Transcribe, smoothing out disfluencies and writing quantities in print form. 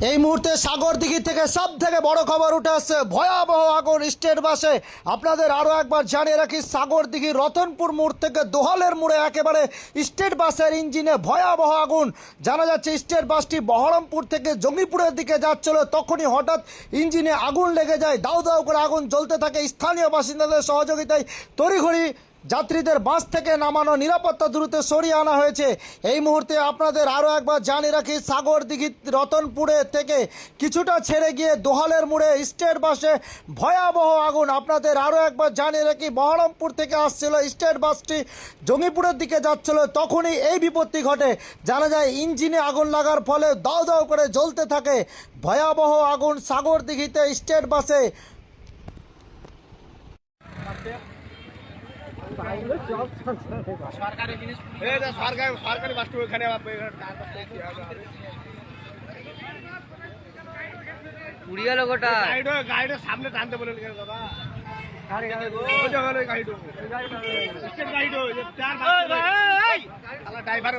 এই মুহূর্তে সাগরদিঘি থেকে সব থেকে বড় খবর উঠে আসছে, ভয়াবহ আগুন স্টেট বাসে। আপনাদের আরও একবার জানিয়ে রাখি, সাগরদিঘি রতনপুর মোড় থেকে দোহালের মোড়ে একেবারে স্টেট বাসের ইঞ্জিনে ভয়াবহ আগুন। জানা যাচ্ছে স্টেট বাসটি বহরমপুর থেকে জঙ্গিপুরের দিকে যাচ্ছিল, তখনই হঠাৎ ইঞ্জিনে আগুন লেগে যায়। দাউ দাউ করে আগুন জ্বলতে থাকে। স্থানীয় বাসিন্দাদের সহযোগিতায় তড়িঘড়ি যাত্রীদের বাস থেকে নামানো, নিরাপত্তা দ্রুত সরিয়ে আনা হয়েছে। এই মুহূর্তে আপনাদের আরও একবার জানিয়ে রাখি, সাগরদিঘি রতনপুরে থেকে কিছুটা ছেড়ে গিয়ে দোহালের মোড়ে স্টেট বাসে ভয়াবহ আগুন। আপনাদের আরও একবার জানিয়ে রাখি, বহরমপুর থেকে আসছিল স্টেট বাসটি জঙ্গিপুরের দিকে যাচ্ছিল, তখনই এই বিপত্তি ঘটে। জানা যায় ইঞ্জিনে আগুন লাগার ফলে দাউ দাউ করে জ্বলতে থাকে। ভয়াবহ আগুন সাগরদিঘিতে স্টেট বাসে। সরকারি জিনিস সরকারি বাস ওখানে পুড়িয়ে গেল গোটা গাড়িটা সামনে টানতে বলে দাদা ড্রাইভার